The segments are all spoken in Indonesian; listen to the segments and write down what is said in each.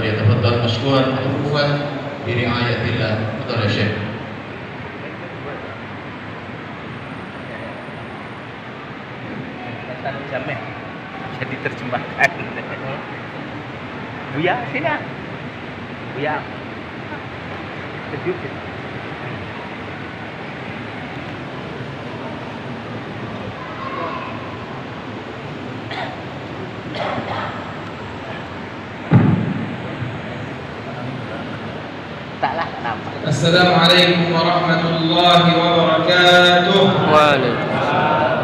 فليتفضل مشكورا محفوفا برعاية الله. تفضل يا شيخ. Jamnya bisa diterjemahkan. Buya, sini ya. Buya. Kejut. Taklah kenapa. Assalamualaikum warahmatullahi wabarakatuh. Waalaikumsalam.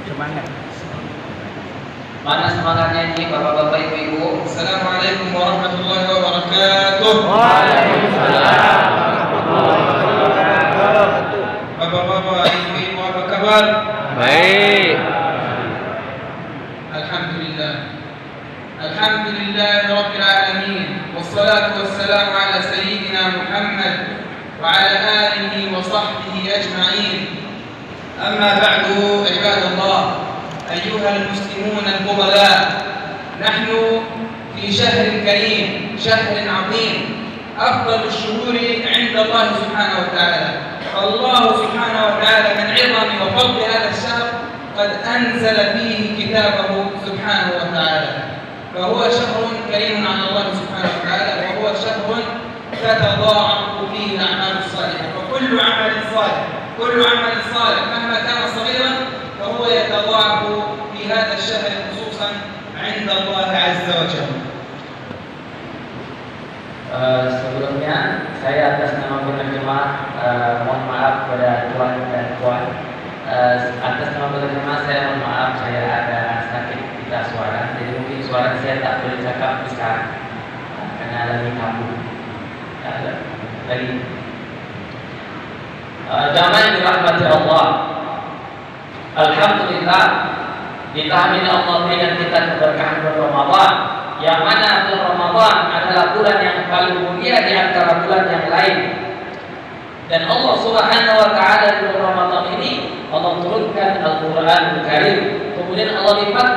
Semangat. Mana semangatnya ini Bapak-bapak Ibu-ibu? Assalamualaikum warahmatullahi wabarakatuh. Waalaikumsalam warahmatullahi wabarakatuh. Bapak-bapak, ibu-ibu, apa kabar? Baik. Alhamdulillah. Alhamdulillah rabbil alamin. Wassalatu wassalamu ala sayyidina Muhammad wa ala alihi wa sahbihi ajma'in. أما بعد عباد الله أيها المسلمون الفضلاء، نحن في شهر كريم، شهر عظيم، أفضل الشهور عند الله سبحانه وتعالى. فالله سبحانه وتعالى من عظم وفضل هذا الشهر قد أنزل فيه كتابه سبحانه وتعالى، فهو شهر كريم على الله سبحانه وتعالى، وهو شهر تتضاعف فيه الأعمال الصالحة، وكل عمل صالح مهما كان صغيرا فهو يتضاعف في هذا الشهر خصوصا عند الله عز وجل. Sebelumnya saya atas nama penerjemah mohon maaf kepada tuan dan puan. Atas nama penerjemah saya mohon maaf, saya ada sakit pita suara, jadi mungkin suara saya tak boleh cakap besar karena lagi kambuh. Jamaah yang dirahmati Allah, alhamdulillah ditahmid Allah dengan kita keberkahan bulan Ramadan, yang mana bulan Ramadan adalah bulan yang paling mulia di antara bulan yang lain. Dan Allah Subhanahu wa taala di bulan Ramadan ini Allah turunkan Al-Qur'anul Karim. Kemudian Allah lipat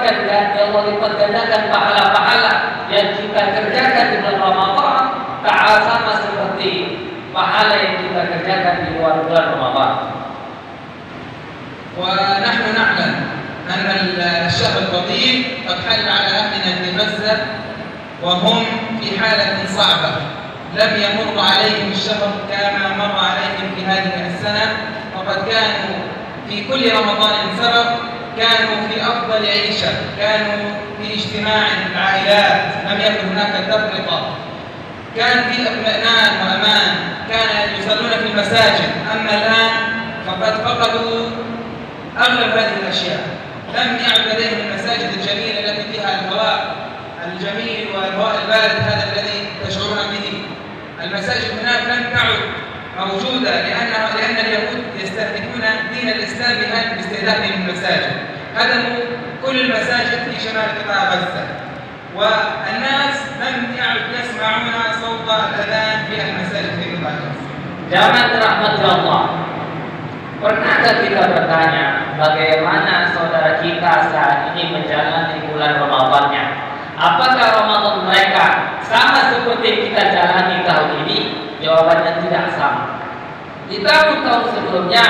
gandakan pahala-pahala yang kita kerjakan di bulan Ramadan tak sama seperti pahala yang kita kerjakan di luar bulan Ramadan. ونحن نعلم أن الشهر الفضيل قد حل على أهلنا في غزة وهم في حالة صعبة، لم يمر عليهم الشهر كما مر عليهم في هذه السنة، وقد كانوا في كل رمضان سبق كانوا في أفضل عيشة، كانوا في اجتماع العائلات، لم يكن هناك تفرقة، كان في اطمئنان وأمان، كان يصلون في المساجد. أما الآن فقد فقدوا أغلب هذه الأشياء، لم يعد لديهم المساجد الجميلة التي فيها الهواء الجميل والهواء البارد هذا الذي تشعرون به. المساجد هناك لم تعد موجودة لأن اليهود يستهدفون دين الإسلام باستهدافهم المساجد، هدموا كل المساجد في شمال قطاع غزة، والناس لم يعد يسمعون صوت الأذان في المساجد في قطاع غزة. Jangan dirahmati Allah. Pernahkah kita bertanya bagaimana saudara kita saat ini menjalani bulan Ramadannya? Apakah Ramadan mereka sama seperti kita jalani tahun ini? Jawabannya tidak sama. Di tahun-tahun sebelumnya,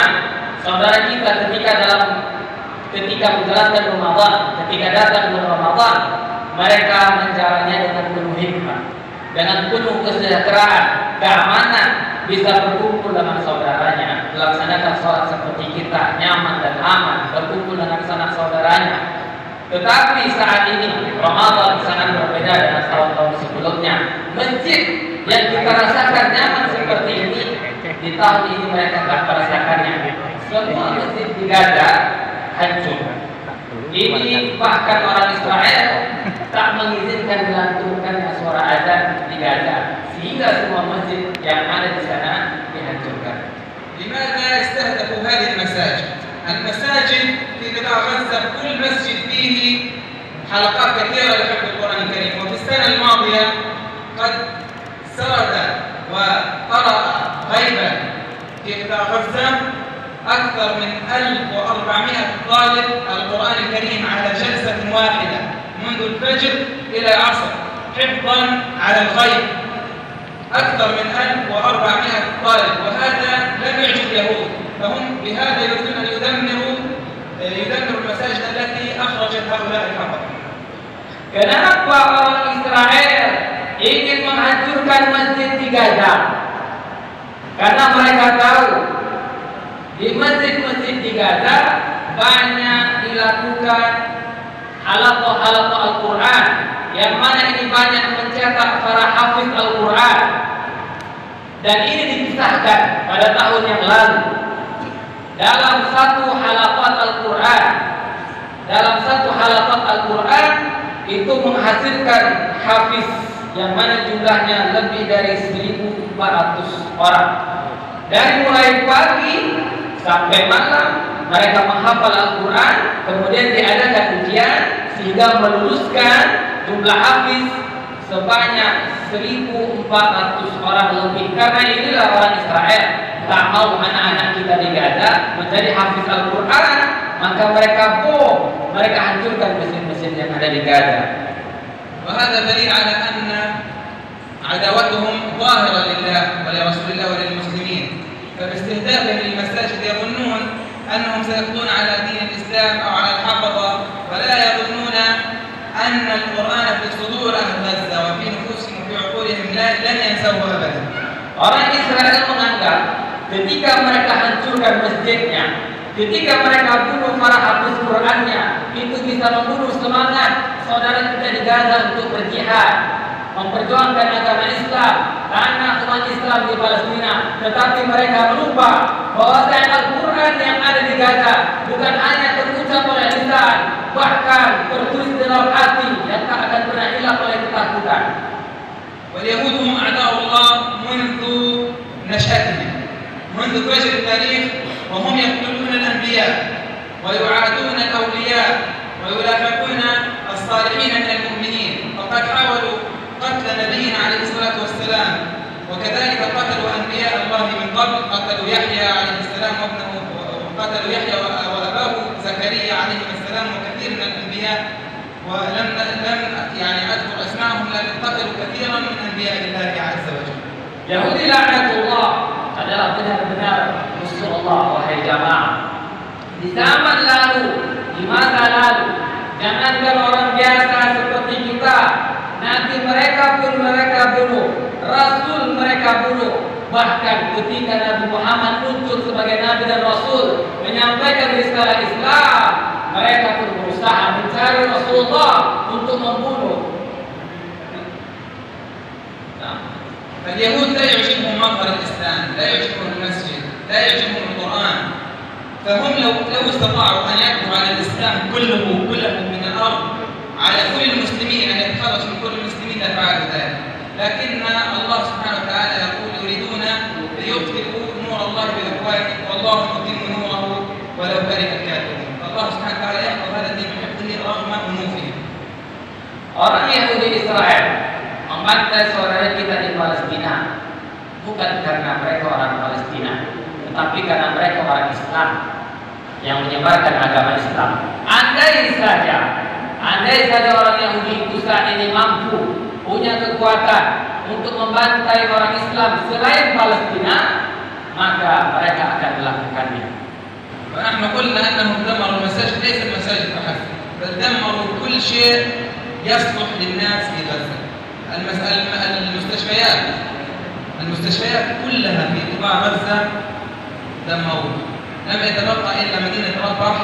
saudara kita ketika menjalankan Ramadan, ketika datang bulan Ramadan, mereka menjalannya dengan penuh hikmah, dengan penuh kesejahteraan, keamanan, bisa berkumpul dengan saudaranya, melaksanakan sholat seperti kita, nyaman dan aman, berkumpul dengan sanak saudaranya. Tetapi saat ini Ramadan sangat berbeda dengan tahun-tahun sebelumnya. Masjid yang kita rasakan nyaman seperti ini, di tahun ini mereka tak merasakannya. Semua masjid di Gaza hancur. Ini bahkan orang Israel tak mengizinkan dilantunkan suara azan di Gaza, sehingga semua masjid yang ada di sana dihancurkan. لماذا استهدفوا هذه المساجد؟ المساجد في قطاع غزة كل مسجد فيه حلقات كثيرة لحفظ القرآن الكريم، وفي السنة الماضية قد سرد وقرأ غيبا في قطاع غزة أكثر من 1400 طالب القرآن الكريم على جلسة واحدة منذ الفجر إلى العصر حفظا على الغيب، أكثر من 1400 طالب، وهذا لم يعجب اليهود، فهم بهذا يريدون أن يدمروا المساجد التي أخرجت هؤلاء الحفظ. Kenapa orang Israel ingin menghancurkan masjid di Gaza? Karena mereka tahu di masjid-masjid di Gaza banyak dilakukan halaqah-halaqah Al-Quran, yang mana ini banyak mencetak para hafiz Al-Quran, dan ini dipisahkan pada tahun yang lalu. Dalam satu halaqat Al-Quran itu menghasilkan hafiz yang mana jumlahnya lebih dari 1.400 orang. Dari mulai pagi sampai malam mereka menghafal Al-Quran, kemudian diadakan ujian sehingga meluluskan jumlah hafiz sebanyak 1.400 orang lebih. Karena inilah orang Israel tak mau anak-anak kita di Gaza menjadi hafiz Al-Quran, maka mereka hancurkan mesin-mesin yang ada di Gaza. وهذا دليل على أن عداوتهم ظاهرة لله ولرسول الله وللمسلمين، فباستهدافهم للمساجد يظنون أنهم سيقضون على دين الإسلام أو على الحفظة، ولا يظنون أن القرآن في صدور أهل غزة وفي نفوسهم وفي عقولهم لن ينسوه أبدا. Orang Israel menganggap ketika mereka hancurkan masjidnya, ketika mereka bunuh para hafiz Qurannya, itu bisa membunuh semangat saudara kita di Gaza untuk berjihad, memperjuangkan agama Islam, tanah umat Islam di Palestina. Tetapi mereka lupa bahwa Al-Quran yang ada di Gaza bukan hanya terucap oleh lisan, bahkan tertulis dalam hati yang tak akan pernah hilang oleh ketakutan. واليهود هم أعداء الله منذ نشأتهم، منذ فجر التاريخ، وهم يقتلون الأنبياء ويعادون الأولياء ويلاحقون الصالحين من المؤمنين، وقد حاولوا قتل نبينا عليه الصلاة والسلام، وكذلك قتلوا أنبياء الله من قبل، قتلوا يحيى عليه السلام وابنه، قتلوا يحيى وأباه زكريا عليه السلام وكثير من الأنبياء، ولم يعني أذكر أسماءهم، لكن قتلوا كثيرا من أنبياء الله عز وجل. Yahudi laknatullah adalah benar-benar musuh Allah, wahai jamaah. Di zaman lalu, di masa lalu, jangankan orang biasa seperti kita, nabi mereka pun mereka bunuh, rasul mereka bunuh. Bahkan ketika Nabi Muhammad muncul sebagai nabi dan rasul menyampaikan risalah Islam, mereka pun berusaha mencari Rasulullah untuk membunuh. فاليهود لا يعجبهم مظهر الإسلام، لا يعجبهم المسجد، لا يعجبهم القرآن، فهم لو استطاعوا أن يقضوا على الإسلام كله من الأرض على كل المسلمين، أن يتخلصوا من كل المسلمين لفعلوا ذلك، لكن الله سبحانه وتعالى يقول يريدون ليطفئوا نور الله بأفواههم والله متم نوره ولو كره الكافرون. فالله سبحانه وتعالى يحفظ هذا الدين بحفظه رغم أنوفهم. Orang Yahudi Israel membantai saudara kita di Palestina bukan karena mereka orang Palestina, tetapi karena mereka orang Islam yang menyebarkan agama Islam. Andai saja orang Yahudi itu saat ini mampu, punya kekuatan untuk membantai orang Islam selain Palestina, maka mereka akan melakukannya. ونحن قلنا أنهم دمروا المساجد، ليس المساجد فحسب، بل دمروا كل شيء يصلح للناس في غزة. المستشفيات كلها في قطاع غزة دمروا، لم يتبقى إلا مدينة رفح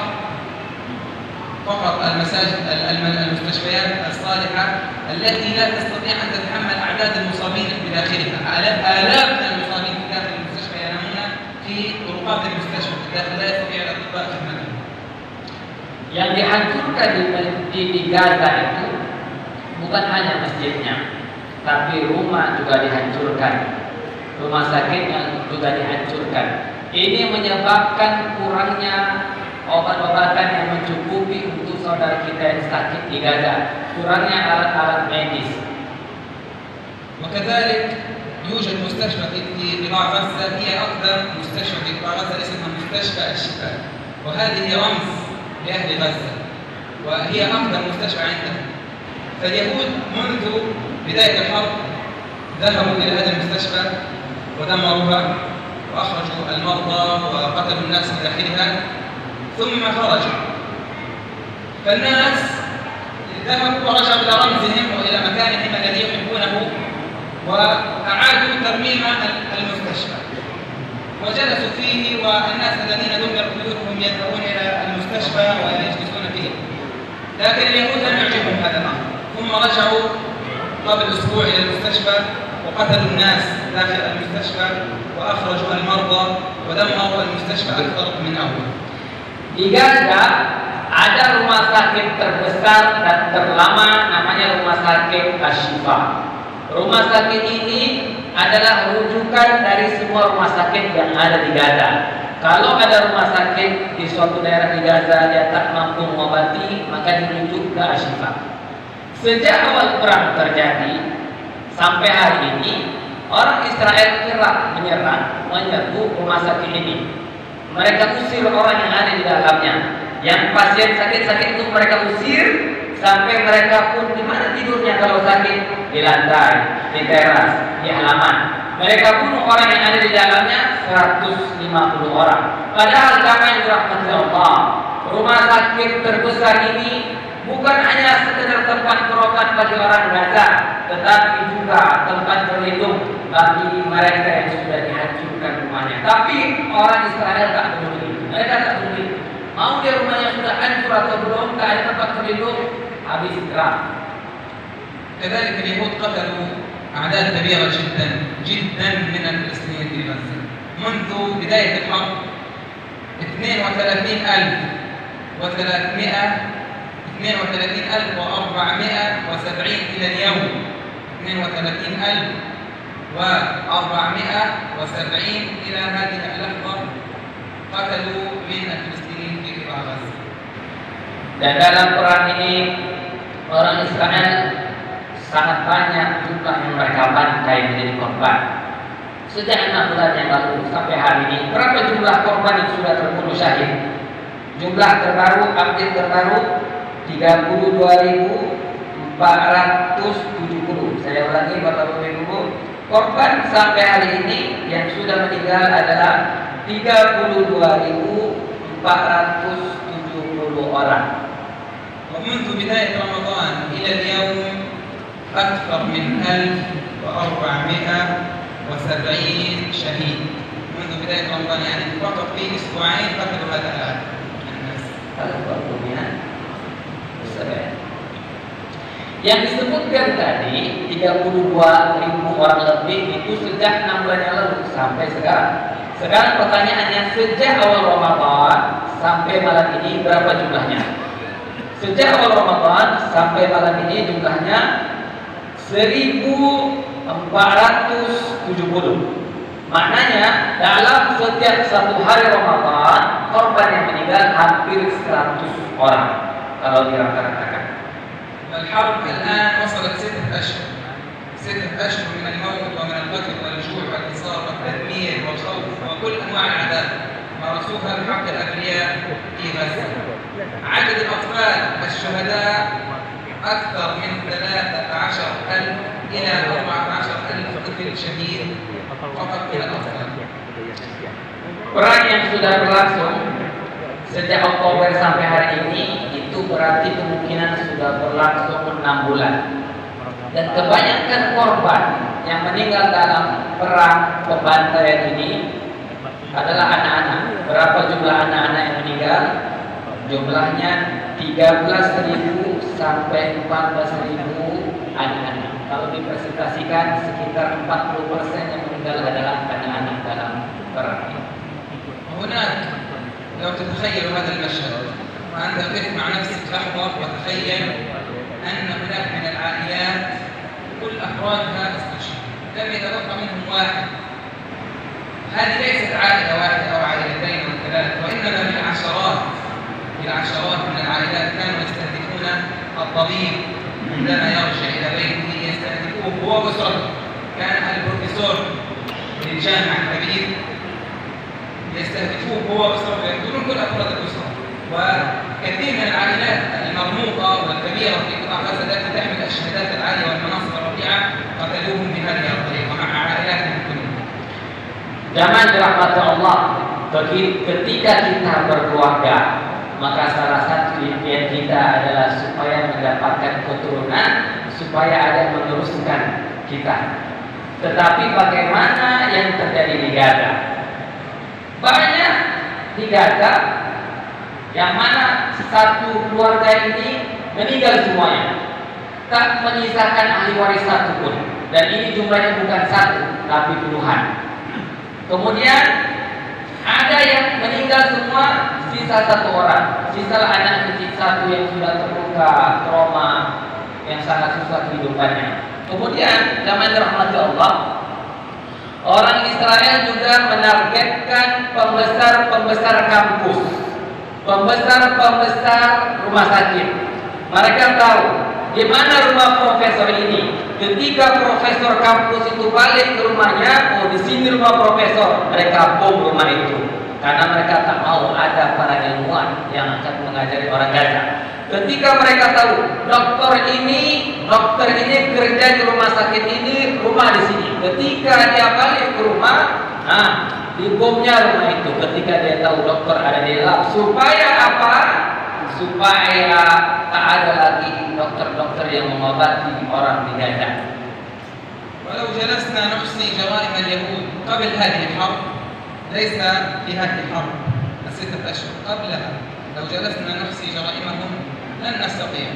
فقط. المستشفيات الصالحة التي لا تستطيع أن تتحمل أعداد المصابين بداخلها، آلاف من المصابين في داخل المستشفى ينامون في غرفات المستشفى الداخل، لا يستطيع الأطباء خدمتهم. Yang dihancurkan di Gaza itu bukan hanya masjidnya, tapi rumah juga dihancurkan, rumah sakitnya juga dihancurkan. Ini menyebabkan kurangnya obat-obatan yang mencukupi untuk saudara kita yang sakit di Gaza, kurangnya alat-alat medis. وكذلك يوجد مستشفى في قطاع غزة، هي أقدم مستشفى في قطاع غزة، اسمها مستشفى الشفاء، وهذه رمز لأهل غزة وهي أقدم مستشفى عندهم. فاليهود منذ بداية الحرب ذهبوا إلى هذه المستشفى ودمروها وأخرجوا المرضى وقتلوا الناس من داخلها ثم خرجوا. فالناس ذهبوا ورجعوا إلى رمزهم وإلى مكانهم الذي يحبونه وأعادوا ترميم المستشفى وجلسوا فيه، والناس الذين دمرت بيوتهم يذهبون إلى المستشفى ويجلسون فيه. لكن اليهود لم يعجبهم هذا الأمر، ثم رجعوا قبل أسبوع إلى المستشفى وقتلوا الناس داخل المستشفى وأخرجوا المرضى ودمروا المستشفى أكثر من أول. Di Gaza ada rumah sakit terbesar dan terlama, namanya Rumah Sakit Ashifa. Rumah sakit ini adalah rujukan dari semua rumah sakit yang ada di Gaza. Kalau ada rumah sakit di suatu daerah di Gaza dia tak mampu mengobati, maka dirujuk ke Ashifa. Sejak awal perang terjadi sampai hari ini, orang Israel kerap menyerbu rumah sakit ini. Mereka usir orang yang ada di dalamnya. Yang pasien sakit-sakit itu mereka usir sampai mereka pun di mana tidurnya kalau sakit? Di lantai, di teras, di halaman. Mereka bunuh orang yang ada di dalamnya 150 orang. Padahal kami yang dirahmati Allah, rumah sakit terbesar ini bukan hanya sekedar tempat berobat bagi orang Gaza, tetapi juga tempat berlindung bagi mereka yang sudah dihancurkan rumahnya. Tapi orang Israel tak peduli, mereka tak peduli. Mau dia rumahnya sudah hancur atau belum, tak ada tempat berlindung, habis serang. كذلك اليهود قتلوا أعداد كبيرة جدا من الفلسطينيين في غزة منذ بداية الحرب. 32,470 إلى اليوم. 32,470 إلى هذه اللحظة قتلوا من الفلسطينيين في قطاع غزة. Dan dalam perang ini orang Israel sangat banyak jumlah yang mereka bantai menjadi korban. Sejak 6 bulan yang lalu sampai hari ini, berapa jumlah korban yang sudah terbunuh syahid? Jumlah terbaru, update terbaru 32.470. Saya ulangi Bapak Ibu, korban sampai hari ini yang sudah meninggal adalah 32.470 orang. ومنذ بداية رمضان إلى اليوم أكثر من 1,470 شهيد. منذ بداية رمضان يعني فقط في أسبوعين قتلوا هذا العدد من الناس. Yang disebutkan tadi 32.000 orang lebih itu sejak 6 bulan yang lalu sampai sekarang. Sekarang pertanyaannya, sejak awal Ramadan sampai malam ini berapa jumlahnya? Sejak awal Ramadan sampai malam ini jumlahnya 1.470. Maknanya dalam setiap satu hari Ramadan korban yang meninggal hampir 100 orang kalau dirata-ratakan. الحرب الآن وصلت 6 أشهر. 6 أشهر من الموت ومن القتل والجوع والإصابة والتدمير والخوف وكل أنواع العذاب مارسوها بحق الأبرياء في غزة. عدد الأطفال الشهداء أكثر من 13,000 إلى 14,000 طفل شهيد فقط من الأطفال. Perang yang sudah berlangsung sejak Oktober sampai hari ini itu berarti kemungkinan sudah berlangsung 6 bulan. Dan kebanyakan korban yang meninggal dalam perang pembantaian ini adalah anak-anak. Berapa jumlah anak-anak yang meninggal? Jumlahnya 13.000 sampai 14.000 anak-anak. Kalau dipresentasikan sekitar 40% yang meninggal adalah anak-anak dalam perang ini. هناك لو تتخيل هذا المشهد وأنت تقف مع نفسك لحظة وتخيل أن هناك من العائلات كل أفرادها استشهدوا لم يتبقى منهم واحد. هذه ليست عائلة واحدة أو عائلتين أو 3 وإنما بالعشرات من العائلات كانوا يستهدفون الطبيب عندما يرجع إلى بيته، يستهدفوه هو وأسرته. كان أهل بروفيسور من الجامعة كبير يستهدفوه هو وأسرته ويقتلون كل أفراد الأسرة. وكثير من العائلات المرموقة والكبيرة في قطاع غزة التي تحمل الشهادات العالية والمناصب الرفيعة قتلوهم بهذه الطريقة مع عائلاتهم كلهم. Jangan dirahmati Allah. Ketika kita berkeluarga, maka salah satu impian kita adalah supaya mendapatkan keturunan, supaya ada yang meneruskan kita. Tetapi bagaimana yang terjadi di Gaza? Banyak di Gaza yang mana satu keluarga ini meninggal semuanya, tak menyisakan ahli waris satu pun. Dan ini jumlahnya bukan satu, tapi puluhan. Kemudian ada yang meninggal semua, sisa satu orang, sisa anak kecil satu yang sudah terluka, trauma, yang sangat susah kehidupannya. Kemudian zaman rahmat Allah, orang Israel juga menargetkan pembesar kampus, pembesar rumah sakit. Mereka tahu di mana rumah profesor ini. Ketika profesor kampus itu balik ke rumahnya, oh di sini rumah profesor, mereka bom rumah itu. Karena mereka tak mau ada para ilmuwan yang akan mengajari orang Gaza. Ketika mereka tahu dokter ini kerja di rumah sakit ini, rumah di sini. Ketika dia balik ke rumah, dibomnya rumah itu. Ketika dia tahu dokter ada di dalam, supaya apa? Supaya tak ada lagi dokter-dokter yang mengobati orang di Gaza. ولو جلسنا نحصي جرائم اليهود قبل هذه الحرب، ليس في هذه الحرب الستة أشهر، قبلها لو جلسنا نحصي جرائمهم لن نستطيع.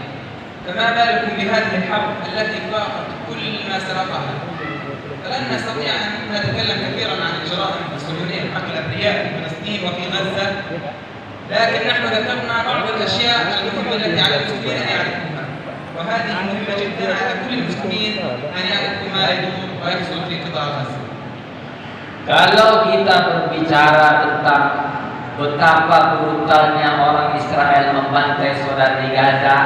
فما بالكم بهذه الحرب التي فاقت كل ما سبقها. فلن نستطيع أن نتكلم كثيرا عن الجرائم الصهيونية حق الأبرياء في فلسطين وفي غزة، لكن نحن ذكرنا بعض الأشياء المهمة التي على المسلمين أن يعرفوها، وهذه مهمة جدا على كل المسلمين أن يعرفوا ما يدور ويحصل في قطاع غزة. Kalau kita berbicara tentang betapa brutalnya orang Israel membantai saudara di Gaza,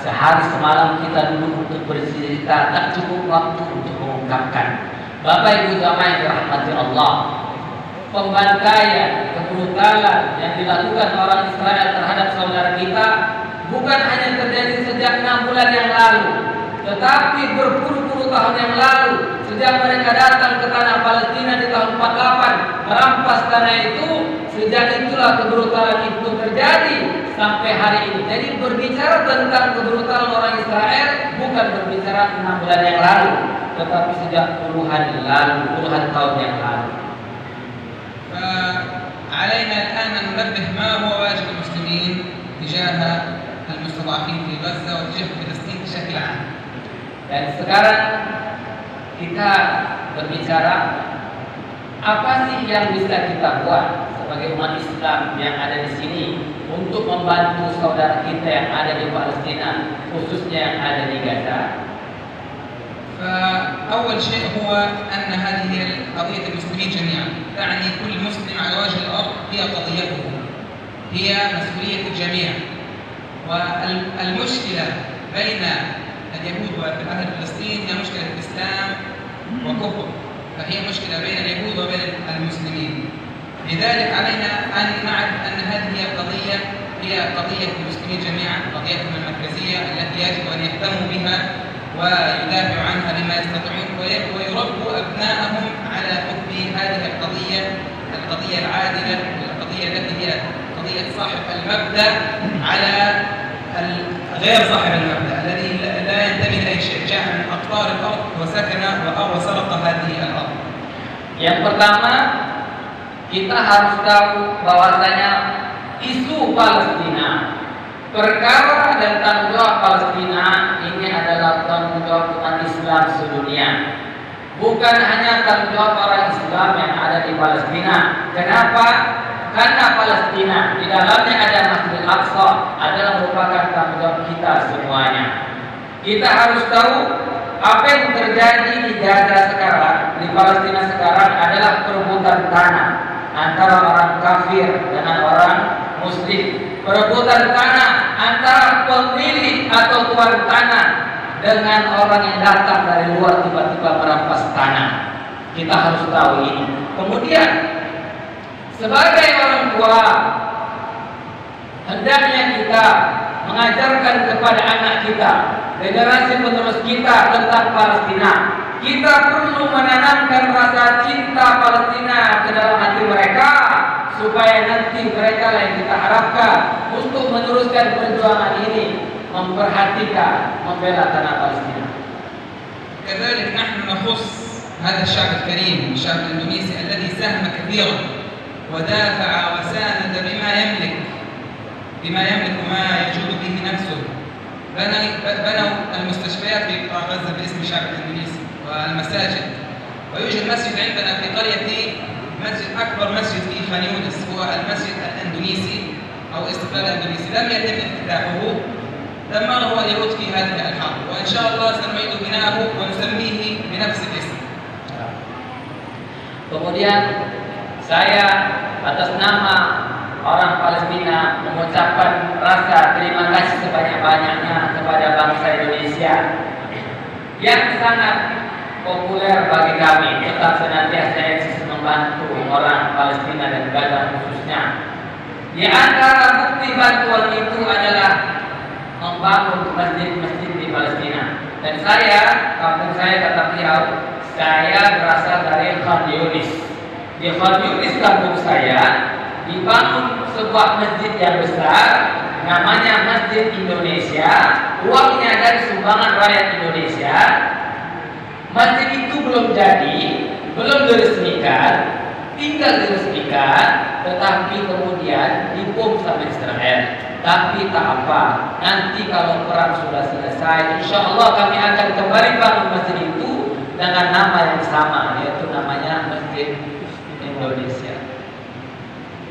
sehari semalam kita duduk untuk bercerita, tak cukup waktu untuk mengungkapkan. Bapak Ibu jamaah yang dirahmati Allah, pembantaian, kebrutalan yang dilakukan orang Israel terhadap saudara kita bukan hanya terjadi sejak 6 bulan yang lalu, tetapi berpuluh-puluh tahun yang lalu. Sejak mereka datang ke tanah Palestina di tahun 48, merampas tanah itu, sejak itulah kebrutalan itu terjadi sampai hari ini. Jadi berbicara tentang kebrutalan orang Israel bukan berbicara 6 bulan yang lalu, tetapi sejak puluhan tahun yang lalu. فعلينا الآن أن ننبه ما هو واجب المسلمين تجاه المستضعفين في غزة وتجاه فلسطين بشكل عام. Dan sekarang kita berbicara apa sih yang bisa kita buat sebagai umat Islam yang ada di sini untuk membantu saudara kita yang ada di Palestina, khususnya yang ada di Gaza. فأول شيء هو أن هذه قضية المسلمين جميعا، تعني كل مسلم على وجه الأرض هي قضيته، هي مسؤولية الجميع. والمشكلة بين اليهود وأهل فلسطين هي مشكلة إسلام وكفر، فهي مشكلة بين اليهود وبين المسلمين. لذلك علينا أن نعرف أن هذه القضية هي قضية المسلمين جميعا، قضيتهم المركزية التي يجب أن يهتموا بها ويدافعوا عنها بما يستطيعون، ويربوا أبنائهم على حب هذه القضية العادلة، القضية التي هي قضية صاحب المبدأ على غير صاحب المبدأ الذي لا ينتمي لأي شيء، جاء من أقطار الأرض وسكن وسرق هذه الأرض. Yang pertama, kita harus tahu bahwasanya isu Palestina, perkara dan tanggung jawab Palestina ini adalah tanggung jawab umat Islam sedunia. Bukan hanya tanggung jawab orang Islam yang ada di Palestina. Kenapa? Karena Palestina di dalamnya ada Masjidil Aqsa adalah merupakan tanggung jawab kita semuanya. Kita harus tahu apa yang terjadi di Gaza sekarang, di Palestina sekarang adalah perebutan tanah antara orang kafir dengan orang muslim. Perebutan tanah antara pemilik atau tuan tanah dengan orang yang datang dari luar tiba-tiba merampas tanah. Kita harus tahu ini. Kemudian sebagai orang tua, hendaknya kita mengajarkan kepada anak kita, generasi penerus kita tentang Palestina. Kita perlu menanamkan rasa cinta Palestina ke dalam hati mereka, supaya nanti mereka yang kita harapkan untuk meneruskan perjuangan ini memperhatikan, membela tanah Palestina. كذلك نحن نخص هذا الشعب الكريم، الشعب الإندونيسي الذي ساهم كثيرا ودافع وساند بما يملك وما يجود به نفسه. بنوا المستشفيات في قطاع غزة باسم الشعب الإندونيسي والمساجد، ويوجد مسجد عندنا في قريتي، أكبر مسجد في خان يونس هو المسجد الإندونيسي أو استقلال الإندونيسي، لم يتم افتتاحه، دمره اليهود في هذه الحرب، وإن شاء الله سنعيد بناءه ونسميه بنفس الاسم. Kemudian saya atas nama orang Palestina mengucapkan rasa terima kasih sebanyak-banyaknya kepada bangsa Indonesia yang sangat populer bagi kami, tetap senantiasa eksis membantu orang Palestina dan Gaza khususnya. Di antara bukti bantuan itu adalah membangun masjid-masjid di Palestina. Dan saya, kampung saya kata beliau, saya berasal dari Khan Yunis. Di Khan Yunis kampung saya dibangun sebuah masjid yang besar, namanya Masjid Indonesia. Uangnya dari sumbangan rakyat Indonesia. Masjid itu belum jadi, belum diresmikan, tinggal diresmikan, tetapi kemudian dibom sama Israel. Tapi tak apa, nanti kalau perang sudah selesai, insya Allah kami akan kembali bangun masjid itu dengan nama yang sama, yaitu namanya Masjid Indonesia.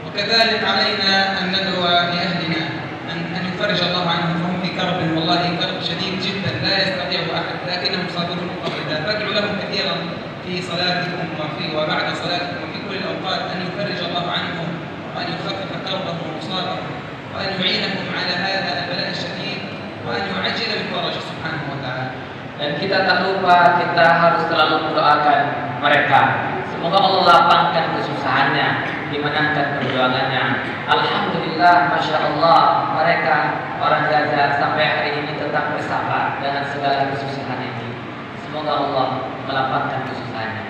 وكذلك علينا أن ندعو لأهلنا أن يفرج الله عنهم، فهم في كرب والله كرب شديد جدا لا يستطيعه أحد، لكنهم صابرون قبل فادعوا لهم كثيرا في صلاتكم وبعد صلاتكم وفي كل الأوقات أن يفرج الله عنهم وأن يخفف كربهم ومصابهم وأن يعينهم على هذا البلاء الشديد وأن يعجل بالفرج سبحانه وتعالى. Dan kita tak lupa, kita harus selalu mendoakan mereka. Semoga Allah lapangkan kesusahannya, dimenangkan perjuangannya. Alhamdulillah, Masya Allah, mereka orang Gaza sampai hari ini tetap bersabar dengan segala kesusahan ini. Semoga Allah melapangkan kesusahannya.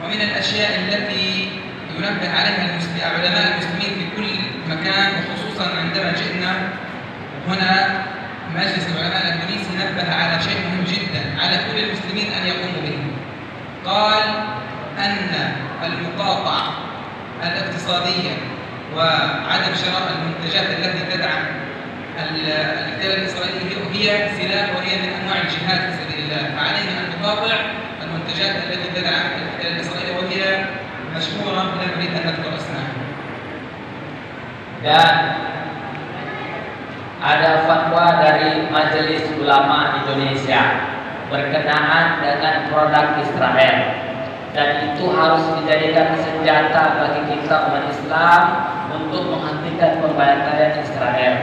ومن الأشياء التي ينبه عليها علماء المسلمين في كل مكان، وخصوصا عندما جئنا هنا مجلس العلماء الإندونيسي نبه على شيء مهم جدا على كل المسلمين أن يقوموا به. قال أن المقاطعة الاقتصادية وعدم شراء المنتجات التي تدعم الاحتلال الإسرائيلي هي سلاح وهي من أنواع الجهاد في سبيل الله، فعلينا أن نقاطع المنتجات التي تدعم الاحتلال الإسرائيلي وهي مشهورة لا نريد أن نذكر اسمها. Dan ada fatwa dari Majelis Ulama Indonesia berkenaan dengan produk Israel, dan itu harus dijadikan senjata bagi kita umat Islam untuk menghentikan pembantaian Israel.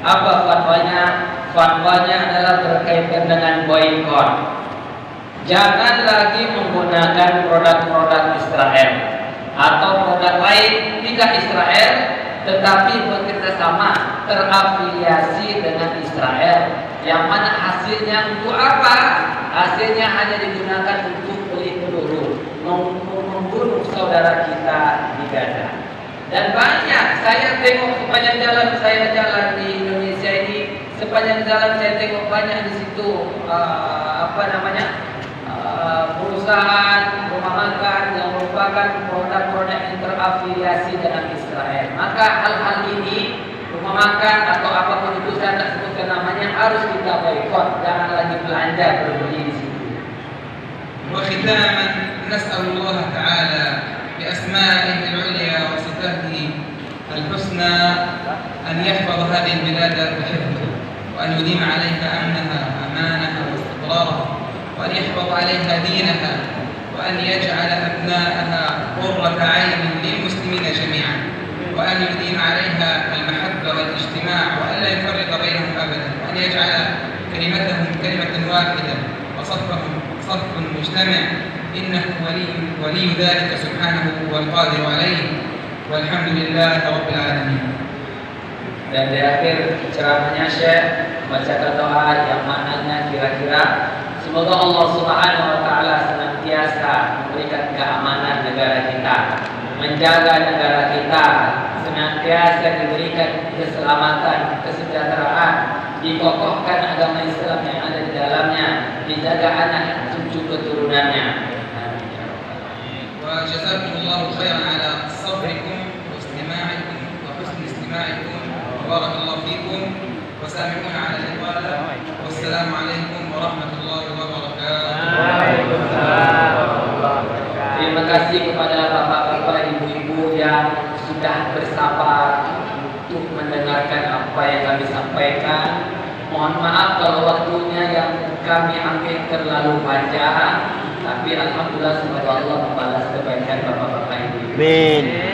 Apa fatwanya? Fatwanya adalah berkaitan dengan boikot. Jangan lagi menggunakan produk-produk Israel atau produk lain tidak Israel, tetapi bekerja sama terafiliasi dengan Israel, yang mana hasilnya untuk apa? Hasilnya hanya digunakan untuk beli peluru, membunuh saudara kita di Gaza. Dan banyak, saya tengok sepanjang jalan saya jalan di Indonesia ini, sepanjang jalan saya tengok banyak di situ perusahaan rumah makan yang merupakan produk-produk yang terafiliasi dengan Israel. Maka hal-hal ini, rumah makan atau apapun itu, saya tak sebutkan namanya, harus kita boikot, jangan lagi belanja berbeli di situ. وختاما نسأل الله تعالى بأسمائه العليا وصفاته الحسنى أن يحفظ هذه البلاد بحفظه، وأن يديم عليها أمنها وأمانها واستقرارها، وأن يحفظ عليها دينها، وأن يجعل أبناءها قرة عين للمسلمين جميعا، وأن يديم عليها المحبة والاجتماع، وألا يفرق بينهم أبدا، وأن يجعل كلمتهم كلمة واحدة وصفهم صف مجتمع إنه ولي ذلك سبحانه والقادر عليه والحمد لله رب العالمين. Dan di akhir ceramahnya Syekh membacakan doa yang maknanya kira-kira semoga Allah Subhanahu wa taala senantiasa memberikan keamanan negara kita, menjaga negara kita, senantiasa diberikan keselamatan, kesejahteraan, dikokohkan agama Islam yang ada di dalamnya, dijaga anak cucu keturunannya. وجزاكم الله خيرا على صبركم واستماعكم وحسن استماعكم وبارك الله فيكم وسامحونا على الإطالة والسلام عليكم ورحمة الله وبركاته. Terima kasih kepada bapak-bapak, ibu-ibu yang sudah bersabar untuk mendengarkan apa yang kami sampaikan. Mohon maaf kalau waktunya yang kami ambil terlalu panjang, tapi alhamdulillah semoga Allah membalas kebaikan bapak-bapak, ibu-ibu. Amin.